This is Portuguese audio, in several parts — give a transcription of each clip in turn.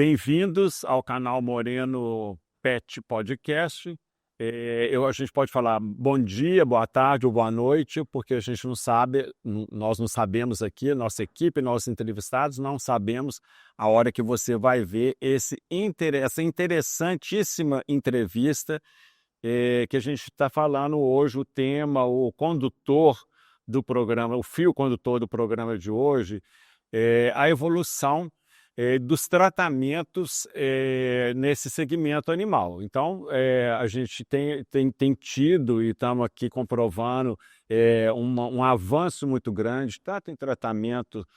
Bem-vindos ao canal Moreno Pet Podcast. A gente pode falar bom dia, boa tarde ou boa noite, porque a gente não sabe, nós não sabemos aqui, nossa equipe, nossos entrevistados, não sabemos a hora que você vai ver essa interessantíssima entrevista que a gente está falando hoje. O tema, o condutor do programa, o fio condutor do programa de hoje é a evolução dos tratamentos nesse segmento animal. Então, a gente tem tido e estamos aqui comprovando um avanço muito grande, tanto em tratamento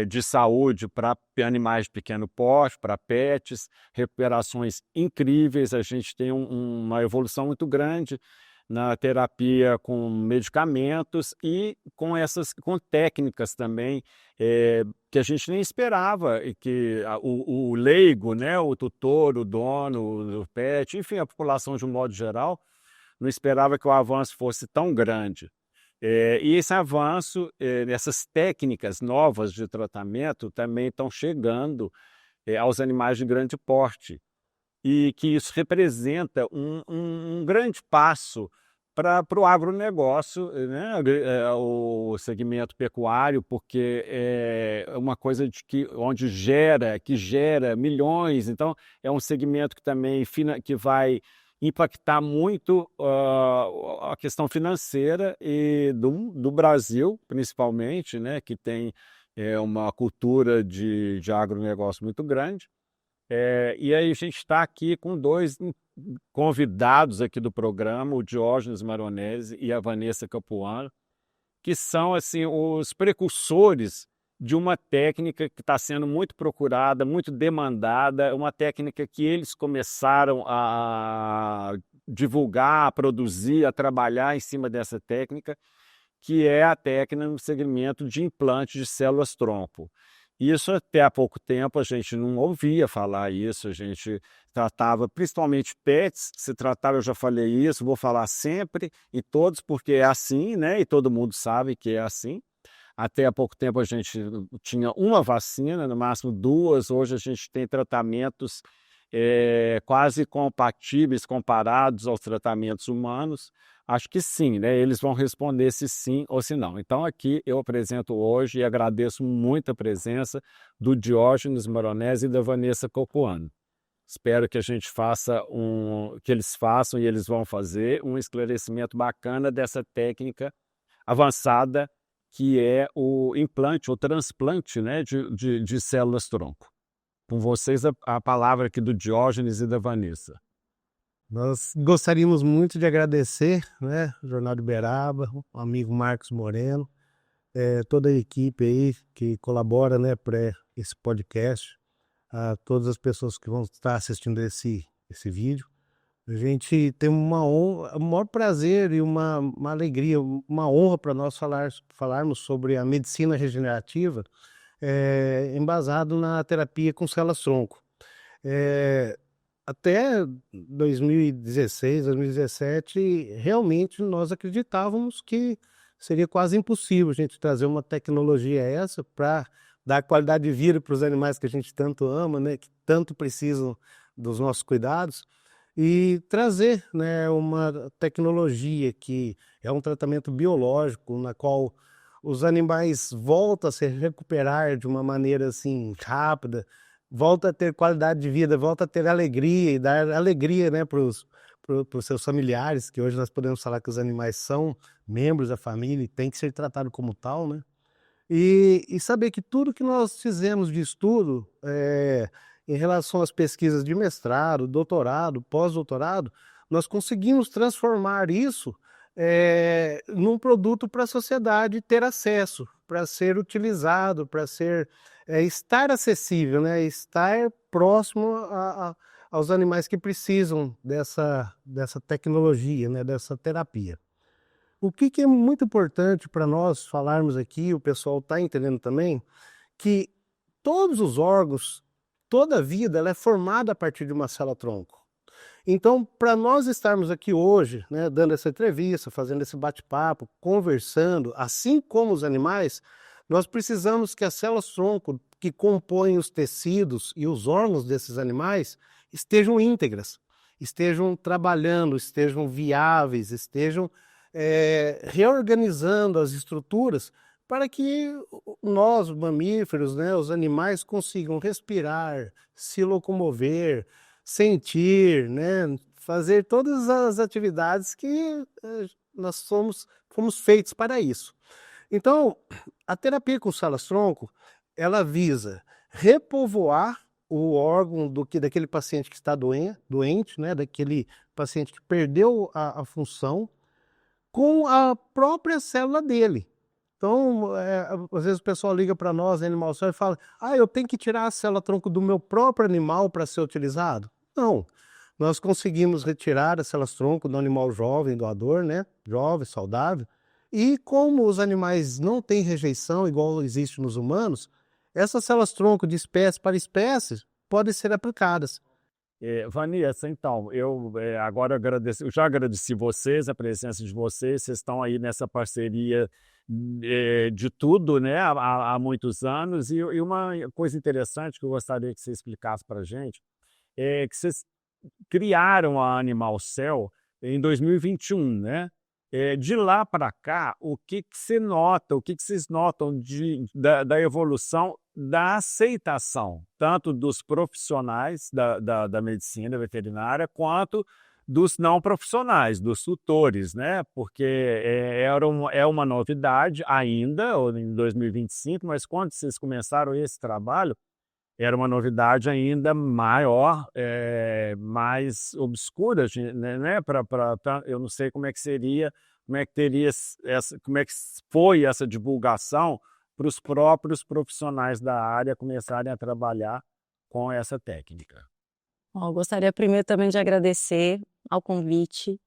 de saúde para animais de pequeno porte, para pets, recuperações incríveis. A gente tem uma evolução muito grande na terapia com medicamentos e com técnicas também que a gente nem esperava, e que o leigo, né, o tutor, o dono, o pet, enfim, a população de um modo geral, não esperava que o avanço fosse tão grande. E esse avanço, essas técnicas novas de tratamento também estão chegando aos animais de grande porte, e que isso representa um grande passo para o agronegócio, né? O segmento pecuário, porque é uma coisa onde que gera milhões. Então, é um segmento que também que vai impactar muito a questão financeira do Brasil, principalmente, né? Que tem uma cultura de agronegócio muito grande. E aí a gente está aqui com dois convidados aqui do programa, o Diógenes Maronese e a Vanessa Capuano, que são assim os precursores de uma técnica que está sendo muito procurada, muito demandada, uma técnica que eles começaram a divulgar, a produzir, a trabalhar em cima dessa técnica, que é a técnica no segmento de implante de células-tronco. Isso até há pouco tempo a gente não ouvia falar isso, a gente tratava principalmente pets, eu já falei isso, vou falar sempre e todos, porque é assim, né? E todo mundo sabe que é assim. Até há pouco tempo a gente tinha uma vacina, no máximo duas. Hoje a gente tem tratamentos quase compatíveis, comparados aos tratamentos humanos. Acho que sim, né? Eles vão responder se sim ou se não. Então aqui eu apresento hoje e agradeço muito a presença do Diógenes Maronese e da Vanessa Capuano. Espero que a gente que eles façam, e eles vão fazer um esclarecimento bacana dessa técnica avançada, que é o implante, o transplante, né, de células-tronco. Com vocês a palavra aqui do Diógenes e da Vanessa. Nós gostaríamos muito de agradecer, né, o Jornal de Uberaba, o amigo Marcos Moreno, toda a equipe aí que colabora, né, para esse podcast, a todas as pessoas que vão estar assistindo esse vídeo. A gente tem uma honra, o maior prazer e uma alegria, uma honra para nós falarmos sobre a medicina regenerativa, embasado na terapia com células-tronco. Até 2016, 2017, realmente nós acreditávamos que seria quase impossível a gente trazer uma tecnologia essa para dar qualidade de vida para os animais que a gente tanto ama, né, que tanto precisam dos nossos cuidados, e trazer, né, uma tecnologia que é um tratamento biológico, na qual os animais voltam a se recuperar de uma maneira assim rápida, volta a ter qualidade de vida, volta a ter alegria e dar alegria, né, para os seus familiares, que hoje nós podemos falar que os animais são membros da família e tem que ser tratado como tal, né? E saber que tudo que nós fizemos de estudo em relação às pesquisas de mestrado, doutorado, pós-doutorado, nós conseguimos transformar isso num produto para a sociedade ter acesso, para ser utilizado, para estar acessível, né? Estar próximo aos animais que precisam dessa tecnologia, né? Dessa terapia. O que é muito importante para nós falarmos aqui, o pessoal está entendendo também, que todos os órgãos, toda a vida, ela é formada a partir de uma célula-tronco. Então, para nós estarmos aqui hoje, né, dando essa entrevista, fazendo esse bate-papo, conversando, assim como os animais, Nós precisamos que as células-tronco que compõem os tecidos e os órgãos desses animais estejam íntegras, estejam trabalhando, estejam viáveis, estejam reorganizando as estruturas para que nós, mamíferos, né, os animais, consigam respirar, se locomover, sentir, né, fazer todas as atividades que nós fomos feitos para isso. Então, a terapia com células-tronco, ela visa repovoar o órgão daquele paciente que está doente, né, daquele paciente que perdeu a função, com a própria célula dele. Então, às vezes o pessoal liga para nós, Animal Cell, e fala: eu tenho que tirar a célula-tronco do meu próprio animal para ser utilizado? Não. Nós conseguimos retirar as células-tronco do animal jovem, doador, né? Jovem, saudável. E como os animais não têm rejeição, igual existe nos humanos, essas células-tronco de espécie para espécie podem ser aplicadas. Vanessa, então, eu agora eu já agradeci vocês, a presença de vocês estão aí nessa parceria de tudo, né, há muitos anos, e uma coisa interessante que eu gostaria que você explicasse para a gente, é que vocês criaram a Animal Cell em 2021, né? De lá para cá, o que você nota, o que vocês notam da evolução da aceitação, tanto dos profissionais da medicina veterinária, quanto dos não profissionais, dos tutores, né? Porque é uma novidade ainda, ou em 2025, mas quando vocês começaram esse trabalho, era uma novidade ainda maior, mais obscura, né? Eu não sei como é que seria, como é que foi essa divulgação para os próprios profissionais da área começarem a trabalhar com essa técnica. Eu gostaria primeiro também de agradecer ao convite,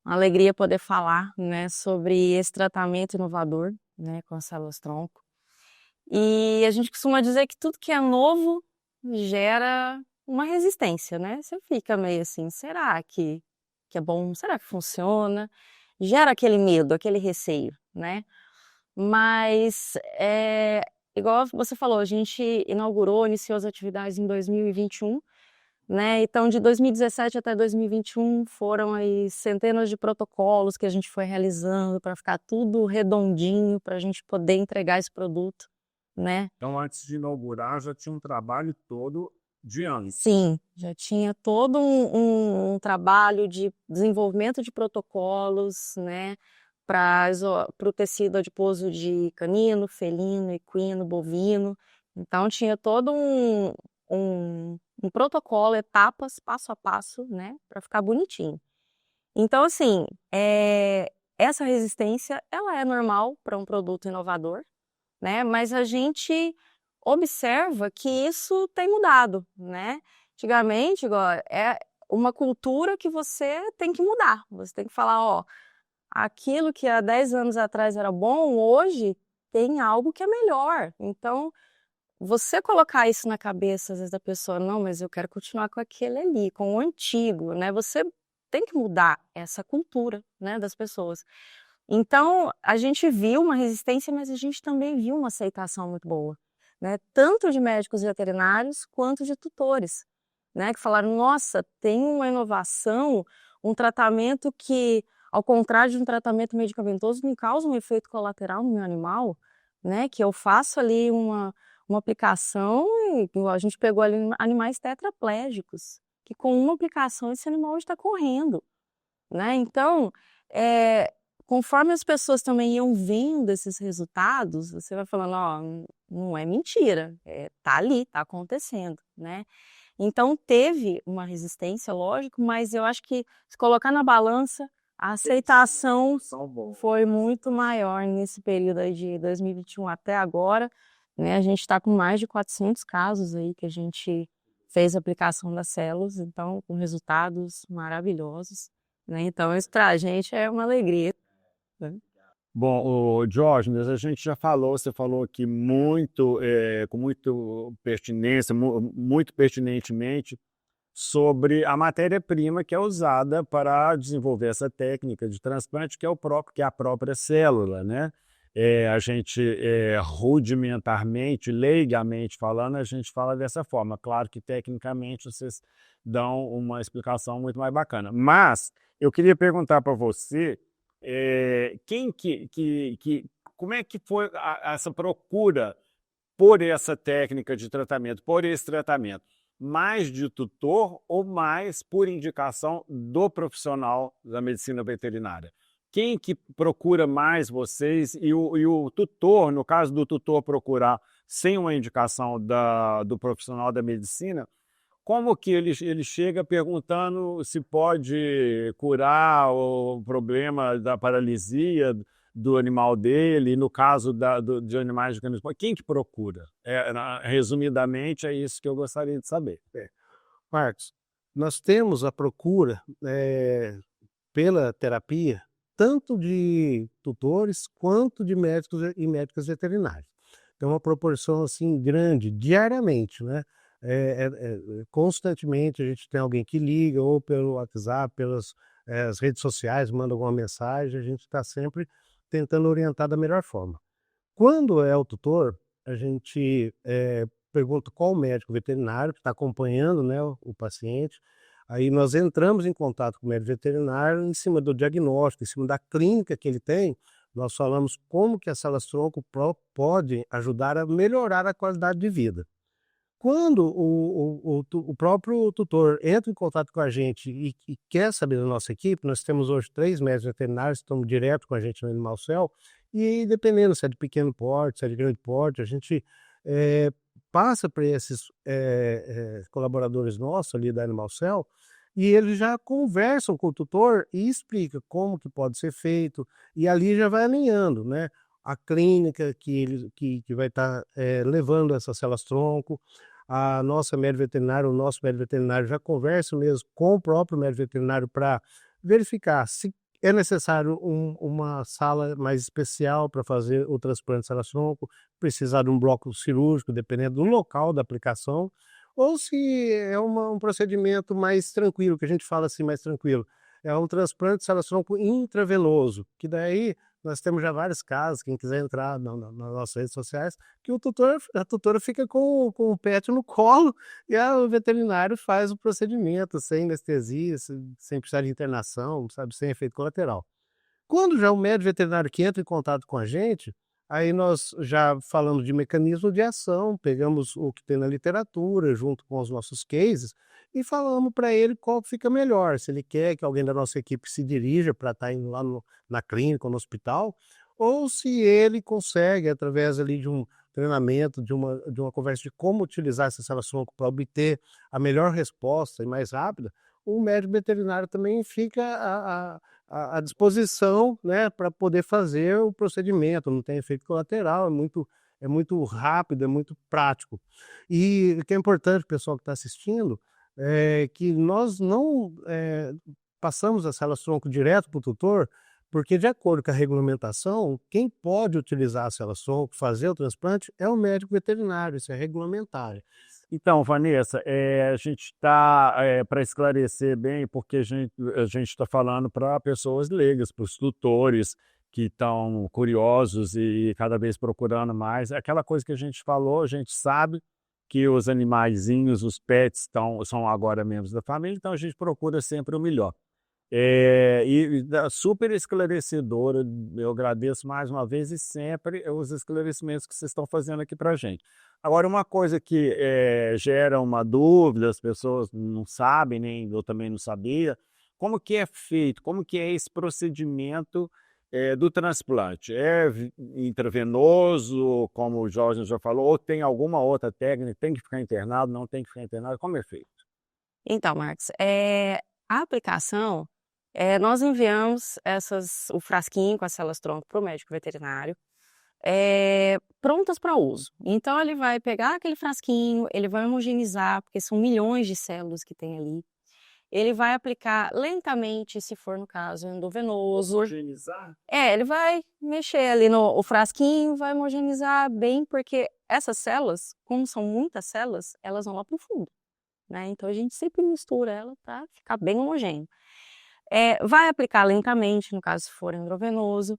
uma alegria poder falar, né, sobre esse tratamento inovador, né, com as células-tronco. E a gente costuma dizer que tudo que é novo gera uma resistência, né? Você fica meio assim, será que é bom? Será que funciona? Gera aquele medo, aquele receio, né? Mas, igual você falou, a gente iniciou as atividades em 2021, né? Então, de 2017 até 2021 foram aí centenas de protocolos que a gente foi realizando para ficar tudo redondinho, para a gente poder entregar esse produto, né? Então, antes de inaugurar, já tinha um trabalho todo de anos. Sim, já tinha todo um trabalho de desenvolvimento de protocolos, né, para o tecido adiposo de canino, felino, equino, bovino. Então, tinha todo um protocolo, etapas, passo a passo, né, para ficar bonitinho. Então, assim, essa resistência, ela é normal para um produto inovador, né? Mas a gente observa que isso tem mudado, né? Antigamente, igual, é uma cultura que você tem que mudar. Você tem que falar, ó, aquilo que há 10 anos atrás era bom, hoje tem algo que é melhor. Então, você colocar isso na cabeça, às vezes, da pessoa, não, mas eu quero continuar com aquele ali, com o antigo, né? Você tem que mudar essa cultura, né, das pessoas. Então, a gente viu uma resistência, mas a gente também viu uma aceitação muito boa, né? Tanto de médicos veterinários quanto de tutores, né? Que falaram, nossa, tem uma inovação, um tratamento que, ao contrário de um tratamento medicamentoso, não causa um efeito colateral no meu animal, né? Que eu faço ali uma aplicação e a gente pegou ali animais tetraplégicos, que com uma aplicação esse animal está correndo, né? Então, conforme as pessoas também iam vendo esses resultados, você vai falando, ó, não é mentira, tá ali, tá acontecendo, né? Então teve uma resistência, lógico, mas eu acho que se colocar na balança, a aceitação foi muito maior nesse período aí de 2021 até agora, né? A gente está com mais de 400 casos aí que a gente fez a aplicação das células, então com resultados maravilhosos, né? Então isso pra gente é uma alegria. Bom, o Diógenes, a gente já falou, você falou aqui muito, com muito pertinência, muito pertinentemente, sobre a matéria-prima que é usada para desenvolver essa técnica de transplante, que é a própria célula, né? a gente, rudimentarmente, leigamente falando, a gente fala dessa forma. Claro que tecnicamente vocês dão uma explicação muito mais bacana. Mas eu queria perguntar para você, como é que foi essa procura por essa técnica de tratamento, por esse tratamento? Mais de tutor ou mais por indicação do profissional da medicina veterinária? Quem que procura mais vocês e o tutor, no caso do tutor procurar sem uma indicação do profissional da medicina, como que ele chega perguntando se pode curar o problema da paralisia do animal dele, e no caso de animais de canismo, quem que procura? Resumidamente, é isso que eu gostaria de saber. Marcos, nós temos a procura pela terapia, tanto de tutores quanto de médicos e médicas veterinários. Tem uma proporção assim grande, diariamente, né? Constantemente a gente tem alguém que liga, ou pelo WhatsApp, pelas as redes sociais, manda alguma mensagem, a gente está sempre tentando orientar da melhor forma. Quando é o tutor, a gente pergunta qual o médico veterinário que está acompanhando, né, o paciente. Aí nós entramos em contato com o médico veterinário em cima do diagnóstico, em cima da clínica que ele tem. Nós falamos como que a células-tronco pode ajudar a melhorar a qualidade de vida. Quando o próprio tutor entra em contato com a gente e quer saber da nossa equipe, nós temos hoje 3 médicos veterinários que estão direto com a gente no Animal Cell, e dependendo se é de pequeno porte, se é de grande porte, a gente passa para esses colaboradores nossos ali da Animal Cell, e eles já conversam com o tutor e explicam como que pode ser feito, e ali já vai alinhando, né? A clínica que vai estar levando essas células-tronco, a nossa médica veterinária, o nosso médico veterinário já conversa mesmo com o próprio médico veterinário para verificar se é necessário uma sala mais especial para fazer o transplante de células-tronco, precisar de um bloco cirúrgico, dependendo do local da aplicação, ou se é um procedimento mais tranquilo, que a gente fala assim, mais tranquilo. É um transplante de células-tronco intravenoso, que daí nós temos já vários casos, quem quiser entrar nas nossas redes sociais, que a tutora fica com o pet no colo e o veterinário faz o procedimento sem anestesia, sem precisar de internação, sabe, sem efeito colateral. Quando já o médico veterinário que entra em contato com a gente, aí nós já falamos de mecanismo de ação, pegamos o que tem na literatura, junto com os nossos cases, e falamos para ele qual fica melhor, se ele quer que alguém da nossa equipe se dirija para estar indo lá na clínica ou no hospital, ou se ele consegue, através ali de um treinamento, de uma conversa de como utilizar essa células-tronco para obter a melhor resposta e mais rápida, o médico veterinário também fica à disposição, né, para poder fazer o procedimento, não tem efeito colateral, é muito rápido, é muito prático. E o que é importante, pessoal que está assistindo, é que nós não passamos as células-tronco direto para o tutor, porque de acordo com a regulamentação, quem pode utilizar as células-tronco, fazer o transplante, é o médico veterinário, isso é regulamentar. Então, Vanessa, a gente está, para esclarecer bem, porque a gente está falando para pessoas leigas, para os tutores que estão curiosos e cada vez procurando mais. Aquela coisa que a gente falou, a gente sabe que os animaizinhos, os pets, são agora membros da família, então a gente procura sempre o melhor. Super esclarecedora, eu agradeço mais uma vez e sempre os esclarecimentos que vocês estão fazendo aqui para a gente. Agora, uma coisa que gera uma dúvida, as pessoas não sabem, nem eu também não sabia, como que é feito, como que é esse procedimento do transplante? É intravenoso, como o Jorge já falou, ou tem alguma outra técnica, tem que ficar internado, não tem que ficar internado, como é feito? Então, Marcos, a aplicação, nós enviamos o frasquinho com as células-tronco para o médico veterinário, prontas para uso. Então, ele vai pegar aquele frasquinho, ele vai homogeneizar, porque são milhões de células que tem ali. Ele vai aplicar lentamente, se for no caso endovenoso. Homogeneizar? Ele vai mexer ali no frasquinho, vai homogeneizar bem, porque essas células, como são muitas células, elas vão lá para o fundo, né? Então, a gente sempre mistura ela para ficar bem homogêneo. Vai aplicar lentamente, no caso, se for endovenoso.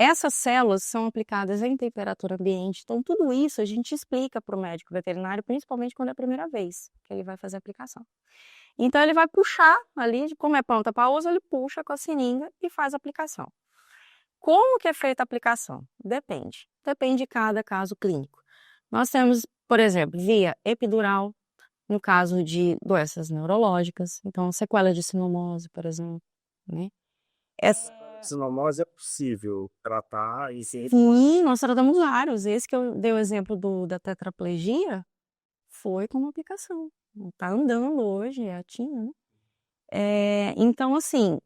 essas células são aplicadas em temperatura ambiente, então tudo isso a gente explica para o médico veterinário, principalmente quando é a primeira vez que ele vai fazer a aplicação. Então ele vai puxar ali, como é ponta para uso, ele puxa com a seringa e faz a aplicação. Como que é feita a aplicação? Depende de cada caso clínico. Nós temos, por exemplo, via epidural, no caso de doenças neurológicas, então sequela de sinomose, por exemplo, né? Sinomose é possível tratar e se... Sim, nós tratamos vários. Esse que eu dei o exemplo da tetraplegia foi com uma aplicação. Está andando hoje, é a Tina, né? Então, assim,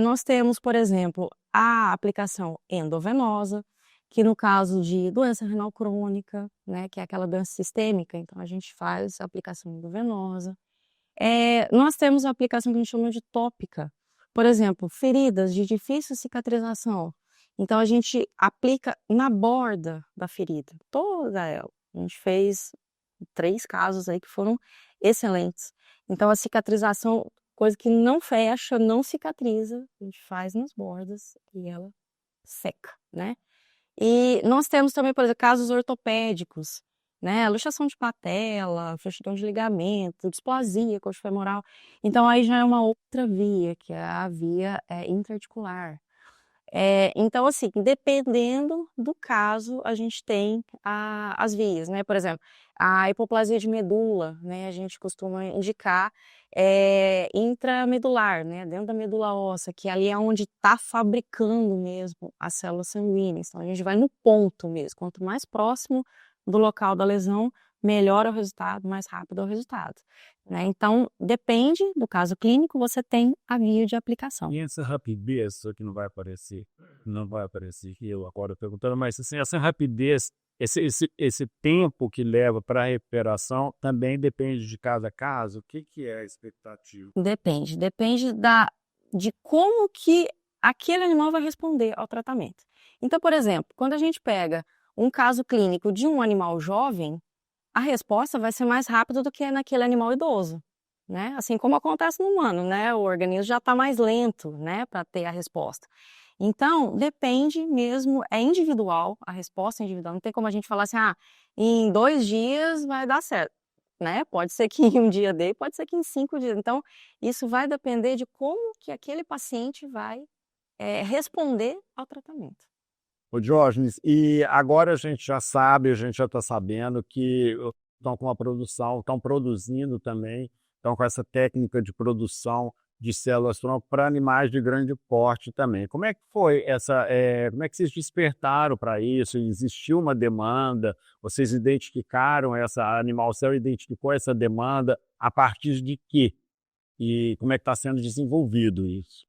nós temos, por exemplo, a aplicação endovenosa, que no caso de doença renal crônica, né, que é aquela doença sistêmica, então a gente faz a aplicação endovenosa. Nós temos a aplicação que a gente chama de tópica, por exemplo, feridas de difícil cicatrização. Então a gente aplica na borda da ferida, toda ela. A gente fez 3 casos aí que foram excelentes. Então a cicatrização, coisa que não fecha, não cicatriza, a gente faz nas bordas e ela seca, né? E nós temos também, por exemplo, casos ortopédicos, né? Luxação de patela, fechamento de ligamento, displasia coxofemoral. Então aí já é uma outra via, que é a via intra-articular. Então, assim, dependendo do caso, a gente tem as vias, né? Por exemplo, a hipoplasia de medula, né? A gente costuma indicar intramedular, né? Dentro da medula óssea, que ali é onde está fabricando mesmo as células sanguíneas. Então, a gente vai no ponto mesmo. Quanto mais próximo do local da lesão, melhor é o resultado, mais rápido é o resultado, né? Então, depende do caso clínico, você tem a via de aplicação. E essa rapidez, isso aqui não vai aparecer aqui eu agora perguntando, mas assim, essa rapidez, esse tempo que leva para a recuperação também depende de cada caso? O que é a expectativa? Depende de como que aquele animal vai responder ao tratamento. Então, por exemplo, quando a gente pega um caso clínico de um animal jovem, a resposta vai ser mais rápida do que naquele animal idoso, né? Assim como acontece no humano, né? O organismo já está mais lento, né, para ter a resposta. Então, depende mesmo, é individual, a resposta é individual. Não tem como a gente falar assim, em 2 dias vai dar certo, né? Pode ser que em um dia dê, pode ser que em 5 dias. Então, isso vai depender de como que aquele paciente vai responder ao tratamento. Ô Diógenes, e agora a gente já sabe, a gente já está sabendo que estão com a produção, estão produzindo também, estão com essa técnica de produção de células-tronco para animais de grande porte também. Como é que foi como é que vocês despertaram para isso? Existiu uma demanda? Vocês identificaram a Animal Cell identificou essa demanda a partir de quê? E como é que está sendo desenvolvido isso?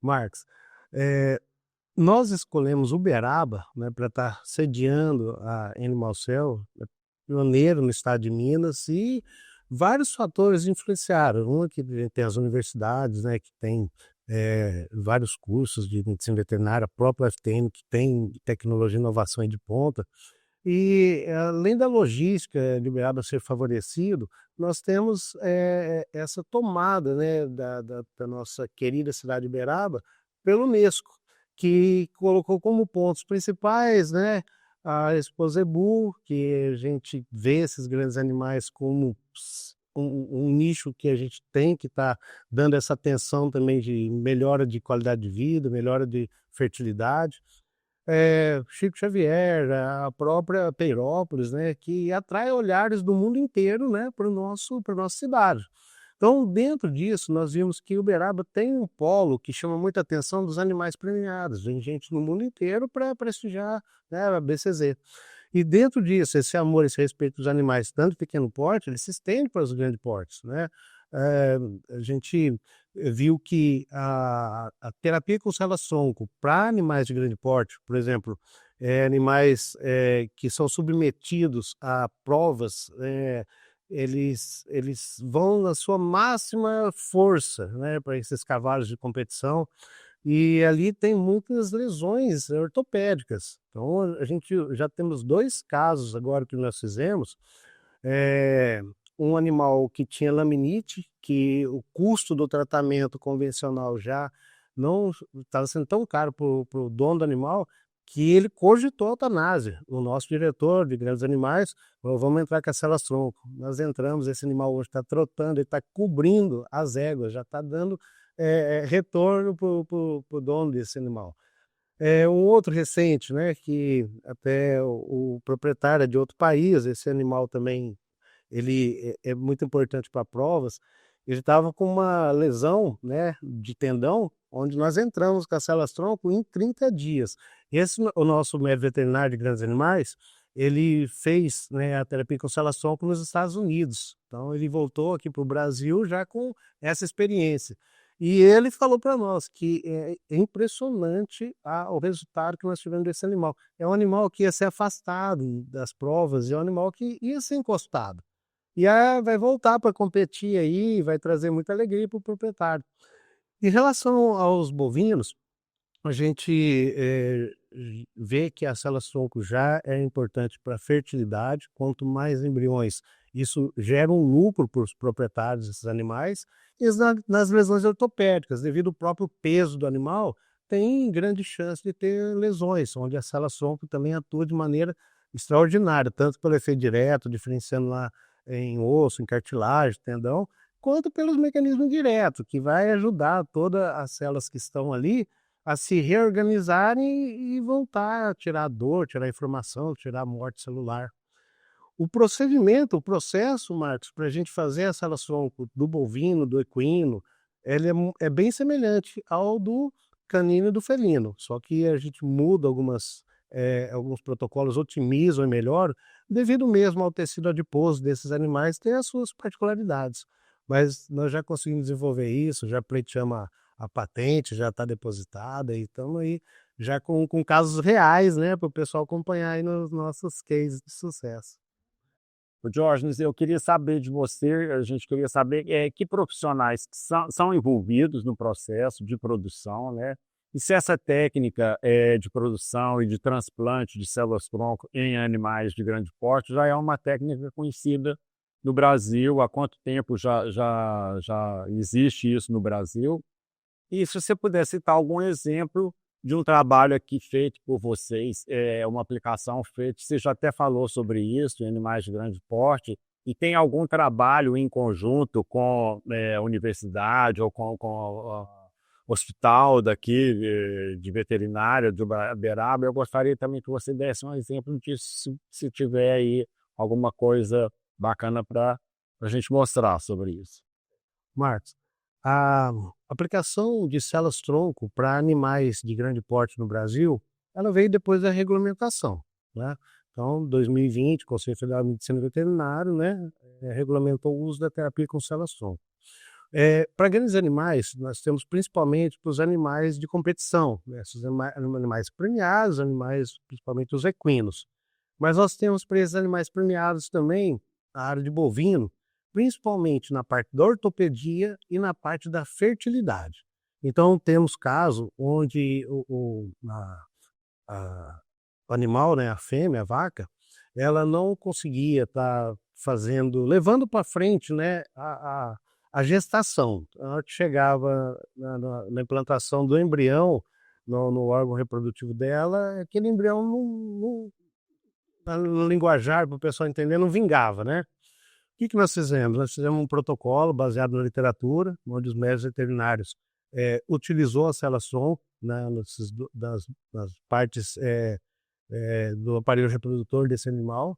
Marcos, nós escolhemos Uberaba, né, para estar sediando a Animal Cell, pioneiro no estado de Minas, e vários fatores influenciaram. Um é que a gente tem as universidades, né, que tem vários cursos de medicina veterinária, a própria UFTM, que tem tecnologia e inovação de ponta. E além da logística de Uberaba ser favorecido, nós temos essa tomada, né, da nossa querida cidade de Uberaba pelo Unesco, que colocou como pontos principais, né, a Expo Zebu, que a gente vê esses grandes animais como um nicho que a gente tem que estar dando essa atenção também de melhora de qualidade de vida, melhora de fertilidade. Chico Xavier, a própria Peirópolis, né, que atrai olhares do mundo inteiro, né, para a nossa cidade. Então, dentro disso, nós vimos que Uberaba tem um polo que chama muita atenção dos animais premiados. Vem gente no mundo inteiro para prestigiar, né, a BCZ. E dentro disso, esse amor, esse respeito dos animais, tanto pequeno porte, ele se estende para os grandes portes, né? A gente viu que a terapia com célula-tronco para animais de grande porte, por exemplo, animais que são submetidos a provas, eles vão na sua máxima força, né, para esses cavalos de competição, e ali tem muitas lesões ortopédicas. Então a gente já temos 2 casos agora que nós fizemos, um animal que tinha laminite, que o custo do tratamento convencional já não estava sendo tão caro para o dono do animal que ele cogitou a eutanásia. O nosso diretor de grandes animais falou: vamos entrar com as células-tronco. Nós entramos, esse animal hoje está trotando, ele está cobrindo as éguas, já está dando retorno para o dono desse animal. Um outro recente, né, que até o proprietário é de outro país, esse animal também ele é muito importante para provas. Ele estava com uma lesão, né, de tendão, onde nós entramos com as células-tronco em 30 dias. O nosso médico veterinário de grandes animais, ele fez, né, a terapia com células-tronco nos Estados Unidos. Então ele voltou aqui para o Brasil já com essa experiência. E ele falou para nós que é impressionante o resultado que nós tivemos desse animal. É um animal que ia ser afastado das provas, é um animal que ia ser encostado. E vai voltar para competir aí, vai trazer muita alegria para o proprietário. Em relação aos bovinos, a gente vê que a célula-tronco já é importante para a fertilidade. Quanto mais embriões, isso gera um lucro para os proprietários desses animais. E nas lesões ortopédicas, devido ao próprio peso do animal, tem grande chance de ter lesões, onde a célula-tronco também atua de maneira extraordinária, tanto pelo efeito direto, diferenciando lá em osso, em cartilagem, tendão, quanto pelos mecanismos indiretos, que vai ajudar todas as células que estão ali a se reorganizarem e voltar a tirar a dor, tirar a inflamação, tirar a morte celular. O processo, Marcos, para a gente fazer a célula-tronco do bovino, do equino, ele é bem semelhante ao do canino e do felino, só que a gente muda alguns protocolos, otimizam e melhoram, devido mesmo ao tecido adiposo desses animais ter as suas particularidades. Mas nós já conseguimos desenvolver isso, já pleiteamos a patente, já está depositada e estamos aí já com casos reais, né, para o pessoal acompanhar aí nos nossos cases de sucesso. Diógenes, eu queria saber de você, a gente queria saber que profissionais são envolvidos no processo de produção, né? E se essa técnica de produção e de transplante de células-tronco em animais de grande porte já é uma técnica conhecida no Brasil, há quanto tempo já existe isso no Brasil? E se você puder citar algum exemplo de um trabalho aqui feito por vocês, uma aplicação feita, você já até falou sobre isso, em animais de grande porte, e tem algum trabalho em conjunto com a universidade ou com o hospital daqui de veterinária do Uberaba? Eu gostaria também que você desse um exemplo disso, se tiver aí alguma coisa bacana para a gente mostrar sobre isso. Marcos, a aplicação de células-tronco para animais de grande porte no Brasil, ela veio depois da regulamentação, né? Então, em 2020, o Conselho Federal de Medicina Veterinária, né, regulamentou o uso da terapia com células-tronco. Para grandes animais, nós temos principalmente para os animais de competição, né, esses animais premiados, principalmente os equinos. Mas nós temos para esses animais premiados também a área de bovino, principalmente na parte da ortopedia e na parte da fertilidade. Então, temos casos onde o animal, né, a fêmea, a vaca, ela não conseguia estar levando para frente, né, a gestação. Ela chegava na implantação do embrião no órgão reprodutivo dela, aquele embrião no linguajar, para o pessoal entender, não vingava, né? O que nós fizemos? Nós fizemos um protocolo baseado na literatura, onde os médicos veterinários utilizou a célula-tronco, né, nas partes do aparelho reprodutor desse animal.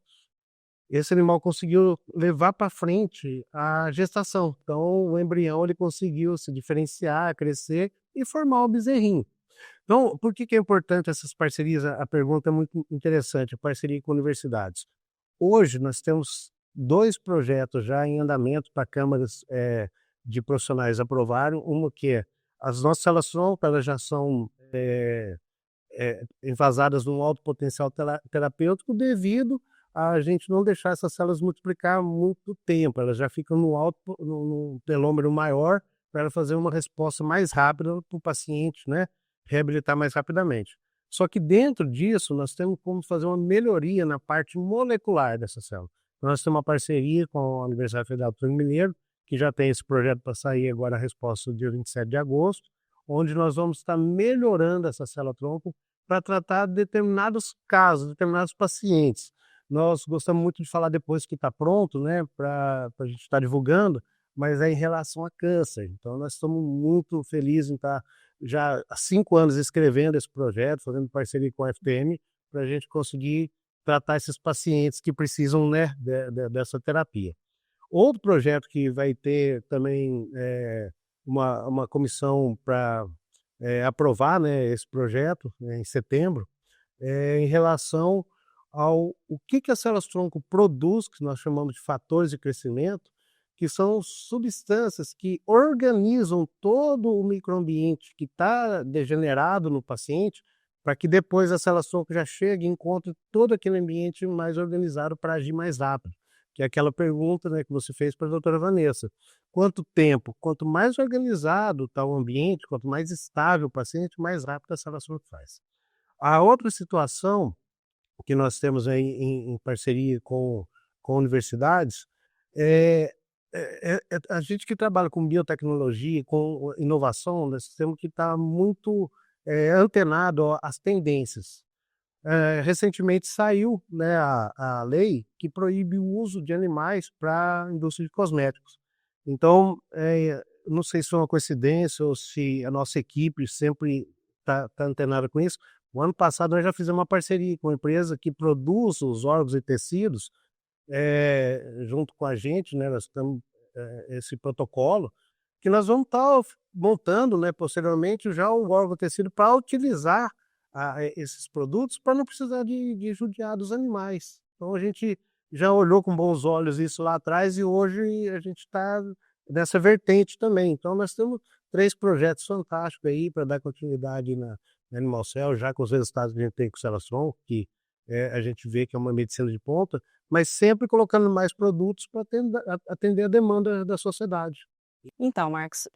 Esse animal conseguiu levar para frente a gestação. Então, o embrião ele conseguiu se diferenciar, crescer e formar o bezerrinho. Então, por que é importante essas parcerias? A pergunta é muito interessante, a parceria com universidades. Hoje, nós temos 2 projetos já em andamento para câmaras de profissionais aprovarem. Uma que é as nossas células-tronco, elas já são envasadas num alto potencial terapêutico devido a gente não deixar essas células multiplicar muito tempo. Elas já ficam no telômero maior para ela fazer uma resposta mais rápida para o paciente, né, reabilitar mais rapidamente. Só que dentro disso, nós temos como fazer uma melhoria na parte molecular dessa célula. Nós temos uma parceria com a Universidade Federal do Rio Mineiro, que já tem esse projeto para sair agora a resposta no dia 27 de agosto, onde nós vamos estar melhorando essa célula-tronco para tratar determinados casos, determinados pacientes. Nós gostamos muito de falar depois que está pronto, né, para a gente estar divulgando, mas é em relação a câncer. Então, nós estamos muito felizes em estar já há 5 anos escrevendo esse projeto, fazendo parceria com a FTM, para a gente conseguir tratar esses pacientes que precisam, né, dessa terapia. Outro projeto que vai ter também uma comissão para aprovar, né, esse projeto, né, em setembro, em relação ao o que as células-tronco produz, que nós chamamos de fatores de crescimento, que são substâncias que organizam todo o microambiente que está degenerado no paciente, para que depois a célula-tronco já chegue e encontre todo aquele ambiente mais organizado para agir mais rápido. Que é aquela pergunta, né, que você fez para a doutora Vanessa. Quanto tempo? Quanto mais organizado está o ambiente, quanto mais estável o paciente, mais rápido a célula-tronco faz. A outra situação que nós temos aí em parceria com universidades a gente que trabalha com biotecnologia, com inovação, nós temos que estar muito antenado às tendências. Recentemente saiu, né, a lei que proíbe o uso de animais para a indústria de cosméticos. Então, não sei se é uma coincidência ou se a nossa equipe sempre está antenada com isso. O ano passado nós já fizemos uma parceria com uma empresa que produz os órgãos e tecidos junto com a gente, né, nós estamos esse protocolo, que nós vamos estar montando, né, posteriormente já o órgão tecido para utilizar esses produtos para não precisar de judiar dos animais. Então a gente já olhou com bons olhos isso lá atrás e hoje a gente está nessa vertente também. Então nós temos 3 projetos fantásticos aí para dar continuidade na Animal Cell, já com os resultados que a gente tem com o célula-tronco, que a gente vê que é uma medicina de ponta, mas sempre colocando mais produtos para atender a demanda da sociedade. Então, Marcos,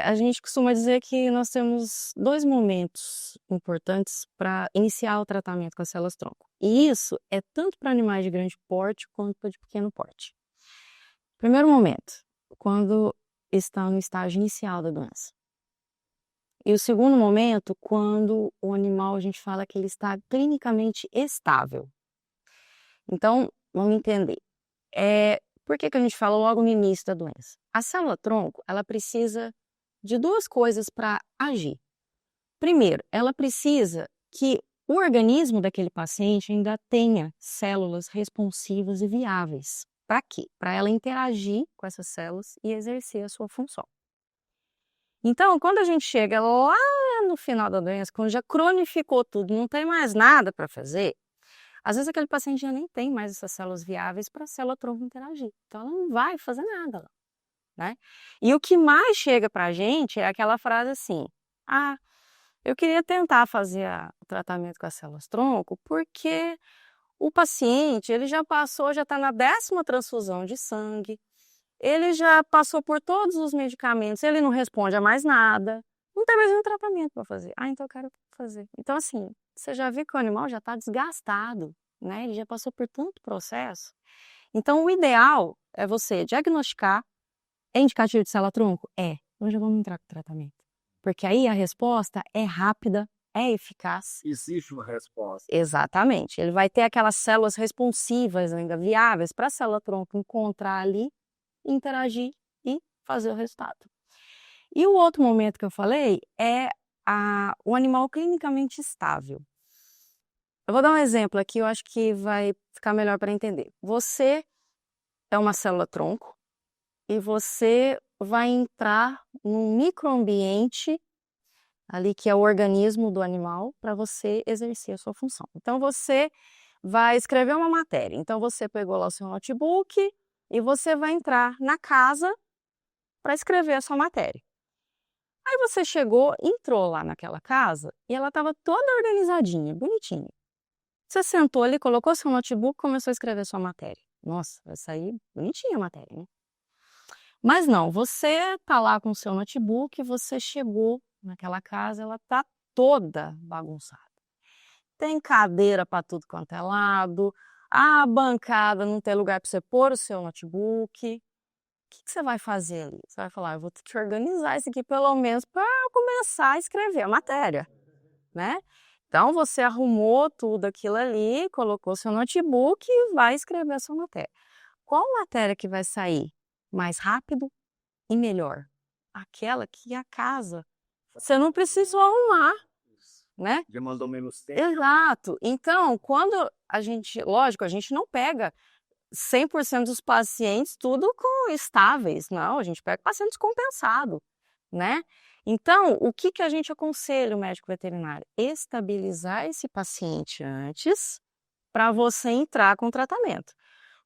a gente costuma dizer que nós temos 2 momentos importantes para iniciar o tratamento com as células-tronco. E isso é tanto para animais de grande porte quanto para de pequeno porte. Primeiro momento, quando está no estágio inicial da doença. E o segundo momento, quando o animal, a gente fala que ele está clinicamente estável. Então, vamos entender. Por que a gente fala logo no início da doença? A célula-tronco, ela precisa de 2 coisas para agir. Primeiro, ela precisa que o organismo daquele paciente ainda tenha células responsivas e viáveis. Para quê? Para ela interagir com essas células e exercer a sua função. Então, quando a gente chega lá no final da doença, quando já cronificou tudo, não tem mais nada para fazer, às vezes aquele paciente já nem tem mais essas células viáveis para a célula-tronco interagir. Então, ela não vai fazer nada lá, né? E o que mais chega para a gente é aquela frase assim, eu queria tentar fazer o tratamento com as células-tronco porque o paciente, ele já está na 10ª transfusão de sangue, ele já passou por todos os medicamentos, ele não responde a mais nada, não tem mais nenhum tratamento para fazer. Então eu quero fazer. Então, assim, você já viu que o animal já está desgastado, né? Ele já passou por tanto processo. Então, o ideal é você diagnosticar. É indicativo de célula-tronco? Então já vamos entrar com o tratamento. Porque aí a resposta é rápida, é eficaz. Existe uma resposta. Exatamente. Ele vai ter aquelas células responsivas ainda viáveis para a célula-tronco encontrar ali, interagir e fazer o resultado. E o outro momento que eu falei é o animal clinicamente estável. Eu vou dar um exemplo aqui, eu acho que vai ficar melhor para entender. Você é uma célula-tronco e você vai entrar num microambiente ali que é o organismo do animal para você exercer a sua função. Então você vai escrever uma matéria. Então você pegou lá o seu notebook e você vai entrar na casa para escrever a sua matéria. Aí você entrou lá naquela casa e ela estava toda organizadinha, bonitinha. Você sentou ali, colocou seu notebook e começou a escrever a sua matéria. Nossa, vai sair bonitinha a matéria, né? Mas não, você tá lá com o seu notebook, você chegou naquela casa, ela tá toda bagunçada. Tem cadeira para tudo quanto é lado, a bancada não tem lugar para você pôr o seu notebook. que você vai fazer ali? Você vai falar, eu vou ter que organizar isso aqui pelo menos para começar a escrever a matéria, né? Então, você arrumou tudo aquilo ali, colocou seu notebook e vai escrever a sua matéria. Qual matéria que vai sair mais rápido e melhor? Aquela que a casa você não precisa arrumar, né? Demandou menos tempo. Exato. Então, quando a gente, lógico, a gente não pega 100% dos pacientes tudo com estáveis, não, a gente pega paciente descompensado, né? Então, o que que a gente aconselha o médico veterinário? Estabilizar esse paciente antes para você entrar com o tratamento.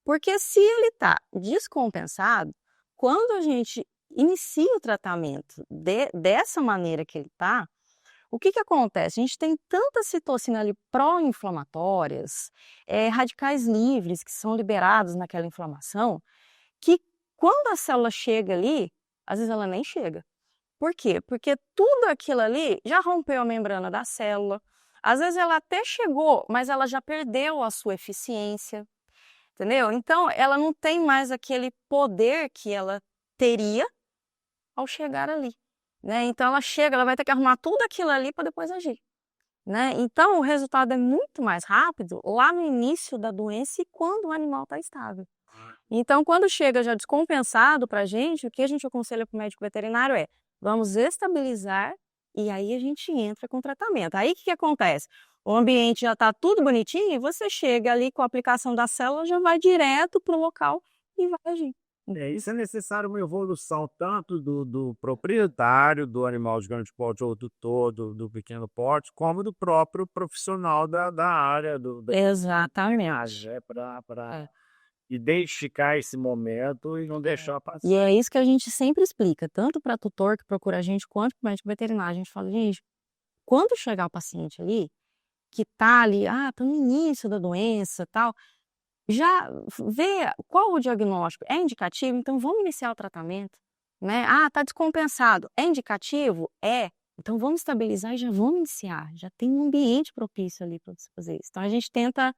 Porque se ele está descompensado, quando a gente inicia o tratamento dessa maneira que ele está, o que que acontece? A gente tem tantas citocinas ali pró-inflamatórias, radicais livres que são liberados naquela inflamação, que quando a célula chega ali, às vezes ela nem chega. Por quê? Porque tudo aquilo ali já rompeu a membrana da célula. Às vezes ela até chegou, mas ela já perdeu a sua eficiência, entendeu? Então ela não tem mais aquele poder que ela teria ao chegar ali, né? Então ela chega, ela vai ter que arrumar tudo aquilo ali para depois agir, né? Então o resultado é muito mais rápido lá no início da doença e quando o animal está estável. Então, quando chega já descompensado para a gente, o que a gente aconselha para o médico veterinário é: vamos estabilizar e aí a gente entra com o tratamento. Aí o que acontece? O ambiente já está tudo bonitinho e você chega ali com a aplicação da célula, já vai direto para o local e vai agir. Isso é necessário uma evolução tanto do proprietário do animal de grande porte ou do todo, do pequeno porte, como do próprio profissional da área da Exatamente. para identificar esse momento e não deixar passar. E é isso que a gente sempre explica, tanto para tutor que procura a gente, quanto para o médico veterinário. A gente fala, gente, quando chegar o paciente ali, que tá ali, tá no início da doença, tal, já vê qual o diagnóstico. É indicativo? Então vamos iniciar o tratamento, né? Tá descompensado. É indicativo? É. Então vamos estabilizar e já vamos iniciar. Já tem um ambiente propício ali para você fazer isso. Então a gente tenta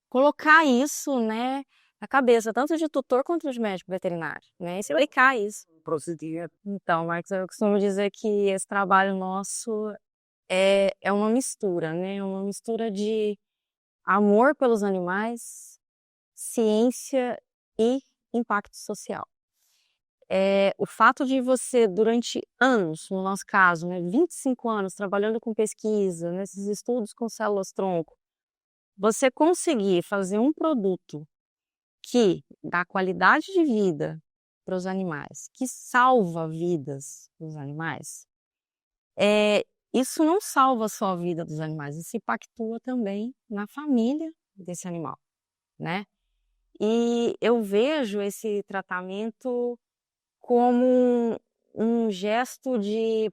colocar isso, né, na cabeça, tanto de tutor quanto de médico veterinário, né? Explicar isso. Procedimento. Então, Marcos, eu costumo dizer que esse trabalho nosso é uma mistura, né? É uma mistura de amor pelos animais, ciência e impacto social. O fato de você, durante anos, no nosso caso, né, 25 anos, trabalhando com pesquisa, nesses estudos com células-tronco, você conseguir fazer um produto que dá qualidade de vida para os animais, que salva vidas dos animais, isso não salva só a vida dos animais, isso impactua também na família desse animal, né? E eu vejo esse tratamento como um gesto de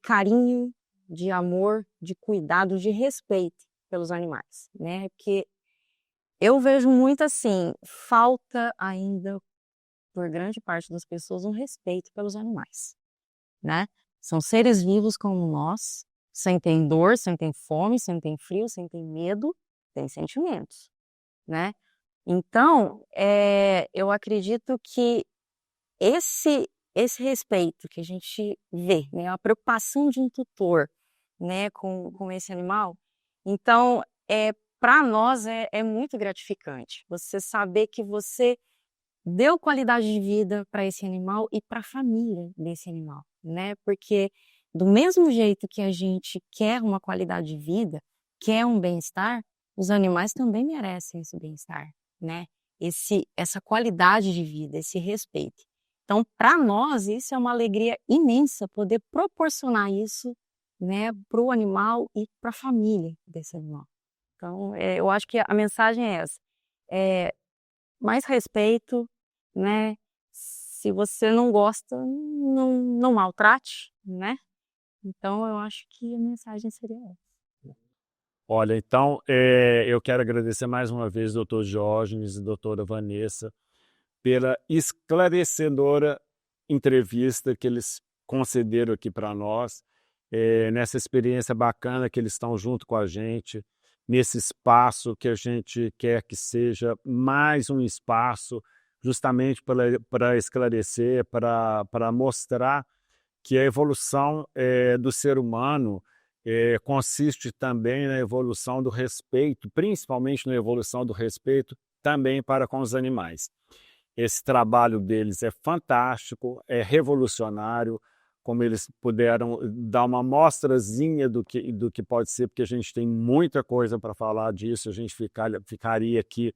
carinho, de amor, de cuidado, de respeito pelos animais, né? Porque eu vejo muito assim, falta ainda, por grande parte das pessoas, um respeito pelos animais, né? São seres vivos como nós, sentem dor, sentem fome, sentem frio, sentem medo, têm sentimentos, né? Então, eu acredito que esse respeito que a gente vê, né, a preocupação de um tutor, né, com esse animal, então, para nós é muito gratificante você saber que você deu qualidade de vida para esse animal e para a família desse animal, né? Porque do mesmo jeito que a gente quer uma qualidade de vida, quer um bem-estar, os animais também merecem esse bem-estar, né? Essa qualidade de vida, esse respeito. Então, para nós, isso é uma alegria imensa poder proporcionar isso, né, para o animal e para a família desse animal. Então, eu acho que a mensagem é essa: mais respeito, né? Se você não gosta, não maltrate, né? Então, eu acho que a mensagem seria essa. Olha, então, eu quero agradecer mais uma vez, doutor Diógenes e doutora Vanessa, pela esclarecedora entrevista que eles concederam aqui para nós, nessa experiência bacana que eles estão junto com a gente, nesse espaço que a gente quer que seja mais um espaço justamente para esclarecer, para mostrar que a evolução do ser humano consiste também na evolução do respeito, principalmente na evolução do respeito também para com os animais. Esse trabalho deles é fantástico, é revolucionário, como eles puderam dar uma amostrazinha do que pode ser, porque a gente tem muita coisa para falar disso, a gente ficaria aqui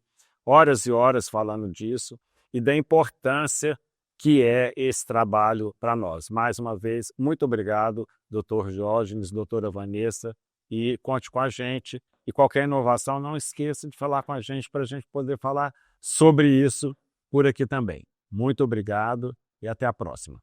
horas e horas falando disso, e da importância que é esse trabalho para nós. Mais uma vez, muito obrigado, Dr. Diógenes, doutora Vanessa, e conte com a gente. E qualquer inovação, não esqueça de falar com a gente para a gente poder falar sobre isso por aqui também. Muito obrigado e até a próxima.